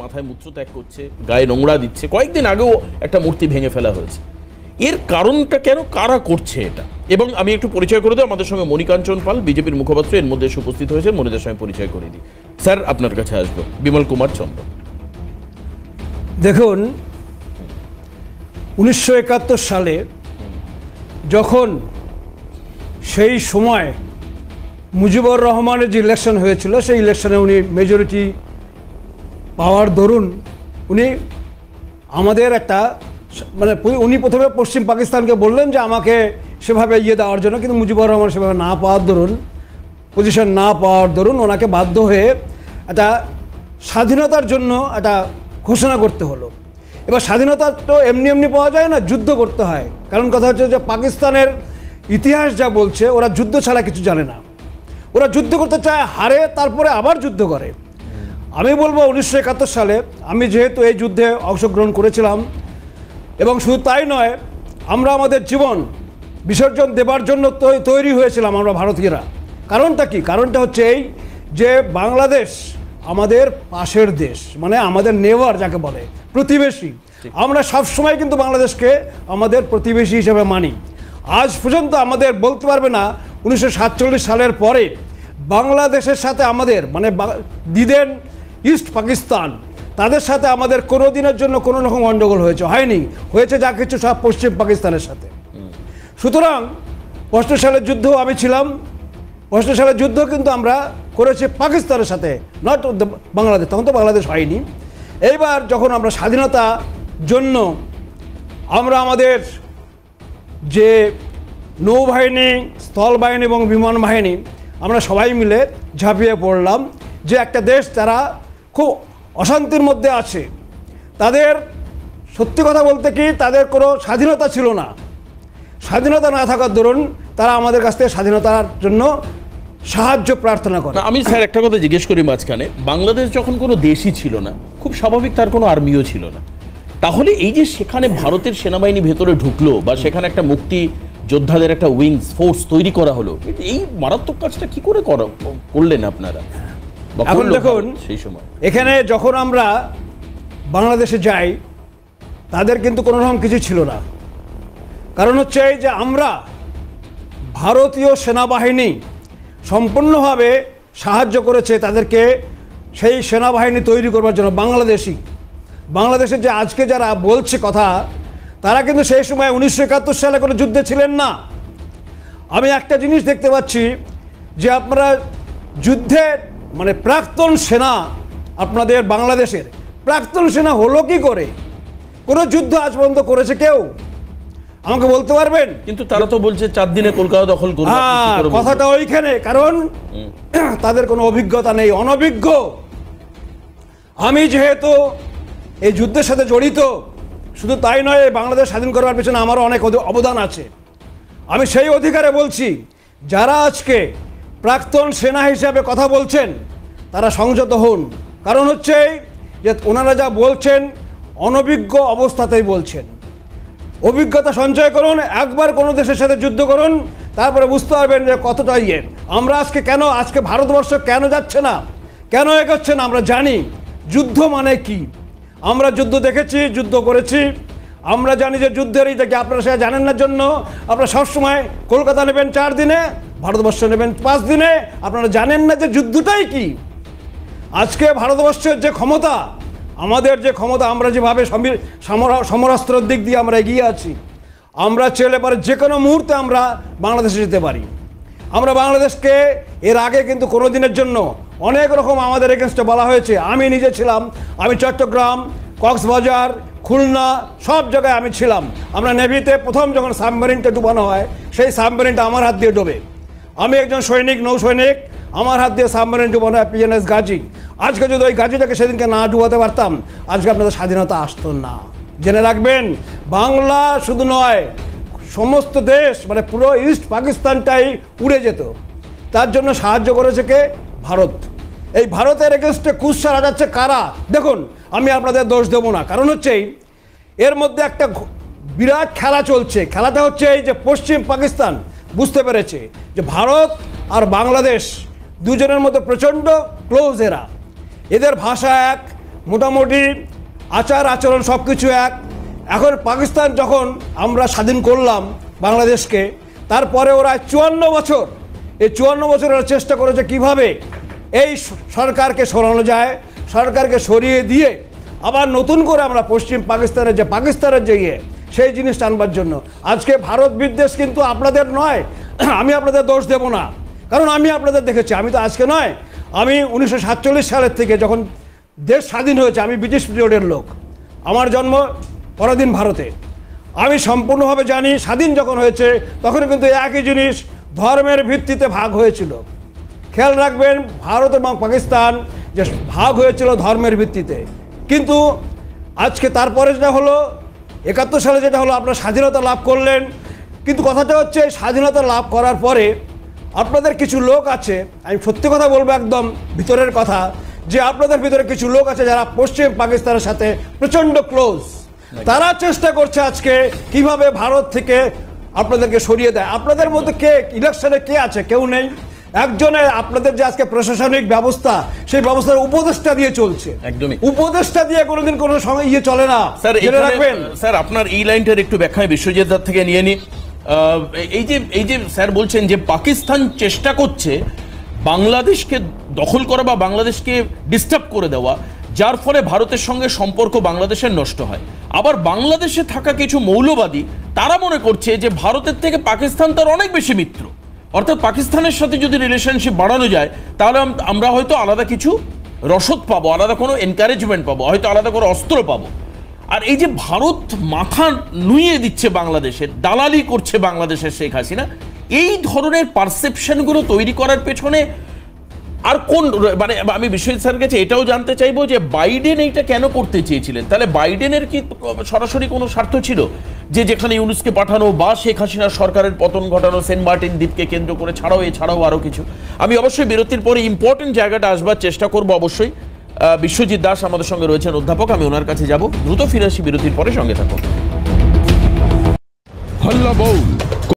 মাথায় মূত্র ত্যাগ করছে, গায়ে নোংরা দিচ্ছে, কয়েকদিন আগেও একটা মূর্তি ভেঙে ফেলা হয়েছে। এর কারণটা কেন, কারা করছে এটা? এবং আমি একটু পরিচয় করে দেব, আমাদের সঙ্গে মণিকাঞ্চন পাল, বিজেপির মুখপাত্র, এর মধ্যে এসে উপস্থিত হয়েছে। মনিদের সঙ্গে পরিচয় করে দিই। স্যার, আপনার কাছে আসবো। বিমল কুমার চন্দ্র, দেখুন, 1971 সালে যখন সেই সময় মুজিবুর রহমানের যে ইলেকশন হয়েছিল, সেই ইলেকশনে উনি মেজরিটি পাওয়ার দরুন উনি আমাদের একটা উনি প্রথমে পশ্চিম পাকিস্তানকে বললেন যে আমাকে সেভাবে দেওয়ার জন্য, কিন্তু মুজিবুর রহমান সেভাবে না পাওয়ার দরুন, পজিশন না পাওয়ার দরুন ওনাকে বাধ্য হয়ে একটা স্বাধীনতার জন্য একটা ঘোষণা করতে হলো। এবার স্বাধীনতা তো এমনি এমনি পাওয়া যায় না, যুদ্ধ করতে হয়। কারণ কথা হচ্ছে যে পাকিস্তানের ইতিহাস যা বলছে, ওরা যুদ্ধ ছাড়া কিছু জানে না। ওরা যুদ্ধ করতে চায়, হারে, তারপরে আবার যুদ্ধ করে। আমি বলবো 1971 সালে আমি যেহেতু এই যুদ্ধে অংশগ্রহণ করেছিলাম, এবং শুধু তাই নয়, আমরা আমাদের জীবন বিসর্জন দেবার জন্য তৈরি হয়েছিলাম আমরা ভারতীয়রা। কারণটা কি? কারণটা হচ্ছে এই যে বাংলাদেশ আমাদের পাশের দেশ, মানে আমাদের নেবার যাকে বলে, প্রতিবেশী। আমরা সবসময় কিন্তু বাংলাদেশকে আমাদের প্রতিবেশী হিসেবে মানি। আজ পর্যন্ত আমাদের বলতে পারবে না 1947 সালের পরে বাংলাদেশের সাথে আমাদের, মানে দিদেন ইস্ট পাকিস্তান, তাদের সাথে আমাদের কোনো দিনের জন্য কোনো রকম গণ্ডগোল হয়নি। হয়েছে যা কিছু সব পশ্চিম পাকিস্তানের সাথে। সুতরাং 65 সালের যুদ্ধ আমি ছিলাম। 65 সালের যুদ্ধ কিন্তু আমরা করেছি পাকিস্তানের সাথে, নট বাংলাদেশ। তখন তো বাংলাদেশ হয়নি। এইবার যখন আমরা স্বাধীনতা জন্য আমরা আমাদের যে নৌবাহিনী, স্থলবাহিনী এবং বিমান বাহিনী, আমরা সবাই মিলে ঝাঁপিয়ে পড়লাম যে একটা দেশ যারা খুব অশান্তির মধ্যে আছে, তাদের সত্যি কথা বলতে কি তাদের কোনো স্বাধীনতা ছিল না। স্বাধীনতা না থাকার দরুন তারা আমাদের কাছ থেকে স্বাধীনতার জন্য সাহায্য প্রার্থনা করে। আমি স্যার একটা কথা জিজ্ঞেস করি মাঝখানে, বাংলাদেশ যখন কোনো দেশই ছিল না, খুব স্বাভাবিক তার কোনো আর্মিও ছিল না, তাহলে এই যে সেখানে ভারতের সেনাবাহিনী ভেতরে ঢুকলো বা সেখানে একটা মুক্তি যোদ্ধাদের একটা উইংস ফোর্স তৈরি করা হলো, এই মারাত্মক কাজটা কি করে করলেন আপনারা? এখন দেখুন, সেই সময় এখানে যখন আমরা বাংলাদেশে যাই, তাদের কিন্তু কোনো রকম কিছু ছিল না। কারণ হচ্ছে এই যে আমরা ভারতীয় সেনাবাহিনী সম্পূর্ণভাবে সাহায্য করেছে তাদেরকে সেই সেনাবাহিনী তৈরি করবার জন্য। বাংলাদেশের যে আজকে যারা বলছে কথা, তারা কিন্তু সেই সময় 1971 সালে কোনো যুদ্ধে ছিলেন না। আমি একটা জিনিস দেখতে পাচ্ছি যে আপনারা যুদ্ধে, মানে প্রাক্তন সেনা, আপনাদের বাংলাদেশের প্রাক্তন সেনা হলো কি করে? কোনো যুদ্ধ আজ পর্যন্ত করেছে কেউ? আমাকে বলতে পারবেন? কিন্তু তারা তো বলছে 4 দিনে কলকাতা দখল করবে। কথাটা ওইখানে, কারণ তাদের কোনো অভিজ্ঞতা নেই, অনভিজ্ঞ। আমি যেহেতু এই যুদ্ধের সাথে জড়িত, শুধু তাই নয়, বাংলাদেশ স্বাধীন করবার পেছনে আমারও অনেক অবদান আছে। আমি সেই অধিকারে বলছি, যারা আজকে প্রাক্তন সেনা হিসাবে কথা বলছেন তারা সংযত হন। কারণ হচ্ছে যে ওনারা যা বলছেন অনভিজ্ঞ অবস্থাতেই বলছেন। অভিজ্ঞতা সঞ্চয় করুন, একবার কোনো দেশের সাথে যুদ্ধ করুন, তারপরে বুঝতে পারবেন যে কতটা আমরা আজকে ভারতবর্ষ কেন যাচ্ছে না, কেন এগোচ্ছে না। আমরা জানি যুদ্ধ মানে কি, আমরা যুদ্ধ দেখেছি, যুদ্ধ করেছি, আমরা জানি যে যুদ্ধের এইটাকে আপনারা সেটা জানেন না জন্য আপনারা সবসময় কলকাতা নেবেন 4 দিনে, ভারতবর্ষ নেবেন 5 দিনে। আপনারা জানেন না যে যুদ্ধটাই কি। আজকে ভারতবর্ষের যে ক্ষমতা, আমাদের যে ক্ষমতা, আমরা যেভাবে সমরাস্ত্রের দিক দিয়ে আমরা এগিয়ে আছি, আমরা চাইলে পারে যে কোনো মুহূর্তে আমরা বাংলাদেশে যেতে পারি। আমরা বাংলাদেশকে এর আগে কিন্তু কোনো দিনের জন্য অনেক রকম আমাদের এগেনস্টে বলা হয়েছে। আমি নিজে ছিলাম, আমি চট্টগ্রাম, কক্সবাজার, খুলনা, সব জায়গায় আমি ছিলাম। আমরা নেভিতে প্রথম যখন সাবমেরিনটা ডুবানো হয়, সেই সাবমেরিনটা আমার হাত দিয়ে ডোবে। আমি একজন সৈনিক, নৌ সৈনিক, আমার হাত দিয়ে সাবমেরিন ডুবানো হয় PNS গাজী। আজকে যদি ওই গাজীটাকে সেদিনকে না ডুবাতে পারতাম, আজকে আপনাদের স্বাধীনতা আসতো না। জেনে রাখবেন, বাংলা শুধু নয়, সমস্ত দেশ, মানে পুরো ইস্ট পাকিস্তানটাই উড়ে যেত। তার জন্য সাহায্য করেছে কে? ভারত। এই ভারতের এগেনস্টে কুৎসা রাজাচ্ছে কারা? দেখুন, আমি আপনাদের দোষ দেবো না, কারণ হচ্ছে এর মধ্যে একটা বিরাট খেলা চলছে। খেলাটা হচ্ছে এই যে পশ্চিম পাকিস্তান বুঝতে পেরেছে যে ভারত আর বাংলাদেশ দুজনের মধ্যে প্রচণ্ড ক্লোজ। এদের ভাষা এক, মোটামুটি আচার আচরণ সব কিছু এক। এখন পাকিস্তান যখন আমরা স্বাধীন করলাম বাংলাদেশকে, তারপরে ওরা 54 বছর, এই 54 বছর ওরা চেষ্টা করেছে কিভাবে এই সরকারকে সরানো যায়, সরকারকে সরিয়ে দিয়ে আবার নতুন করে আমরা পশ্চিম পাকিস্তানের যে সেই জিনিসটা আনবার জন্য। আজকে ভারত বিদ্বেষ কিন্তু আপনাদের নয়, আমি আপনাদের দোষ দেব না, কারণ আমি আপনাদের দেখেছি। আমি তো আজকে নয়, আমি 1947 সালের থেকে যখন দেশ স্বাধীন হয়েছে, আমি ব্রিটিশ পিরিয়ডের লোক, আমার জন্ম পরাধীন ভারতে। আমি সম্পূর্ণভাবে জানি স্বাধীন যখন হয়েছে তখন কিন্তু একই জিনিস ধর্মের ভিত্তিতে ভাগ হয়েছিল। খেয়াল রাখবেন, ভারত এবং পাকিস্তান যে ভাগ হয়েছিল ধর্মের ভিত্তিতে। কিন্তু আজকে তারপরে যেটা হলো 71 সালে যেটা হলো, আপনার স্বাধীনতা লাভ করলেন। কিন্তু কথাটা হচ্ছে স্বাধীনতা লাভ করার পরে আপনাদের কিছু লোক আছে, আমি সত্যি কথা বলবো একদম ভিতরের কথা, যে আপনাদের ভিতরে কিছু লোক আছে যারা পশ্চিম পাকিস্তানের সাথে প্রচণ্ড ক্লোজ। তারা চেষ্টা করছে আজকে কিভাবে ভারত থেকে আপনাদেরকে সরিয়ে দেয়। আপনাদের মধ্যে কে ইলেকশনে কে আছে? কেউ নেই। একজনের আপনাদের যে আজকে প্রশাসনিক ব্যবস্থা, সেই ব্যবস্থার উপদেষ্টা দিয়ে চলছে। একদমই উপদেষ্টা দিয়ে কোনোদিন কোনো সময় চলে না। স্যার রাখবেন স্যার, আপনার এই লাইনটার একটু ব্যাখ্যায় বিশ্বজিৎ দার থেকে নিয়ে নি। এই যে স্যার বলছেন যে পাকিস্তান চেষ্টা করছে বাংলাদেশকে দখল করা বা বাংলাদেশকে ডিস্টার্ব করে দেওয়া, যার ফলে ভারতের সঙ্গে সম্পর্ক বাংলাদেশের নষ্ট হয়। আবার বাংলাদেশে থাকা কিছু মৌলবাদী তারা মনে করছে যে ভারতের থেকে পাকিস্তান তার অনেক বেশি মিত্র, অর্থাৎ পাকিস্তানের সাথে যদি রিলেশনশিপ বাড়ানো যায় তাহলে আমরা হয়তো আলাদা কিছু রসদ পাবো, আলাদা কোনো এনকারেজমেন্ট পাবো, হয়তো আলাদা কোনো অস্ত্র পাবো। আর এই যে ভারত মাথা নুইয়ে দিচ্ছে বাংলাদেশের, দালালি করছে বাংলাদেশের শেখ হাসিনা, এই ধরনের পারসেপশনগুলো তৈরি করার পেছনে আর কোন, মানে আমি বিশ্বজিৎ স্যারের কাছে এটাও জানতে চাইবো যে বাইডেন এইটা কেন করতে চেয়েছিলেন? তাহলে বাইডেনের কি সরাসরি কোনো স্বার্থ ছিল যে যেখানে ইউনুসকে পাঠানো বা শেখ হাসিনার সরকারের পতন ঘটানো, সেন্ট মার্টিন দ্বীপকে কেন্দ্র করে এছাড়াও আরও কিছু? আমি অবশ্যই বিরতির পরে ইম্পর্টেন্ট জায়গাটা আসবার চেষ্টা করব অবশ্যই। বিশ্বজিৎ দাস আমাদের সঙ্গে রয়েছেন অধ্যাপক, আমি ওনার কাছে যাব। দ্রুত ফিরে আসি বিরতির পরে, সঙ্গে থাকুন। হল্লা বউল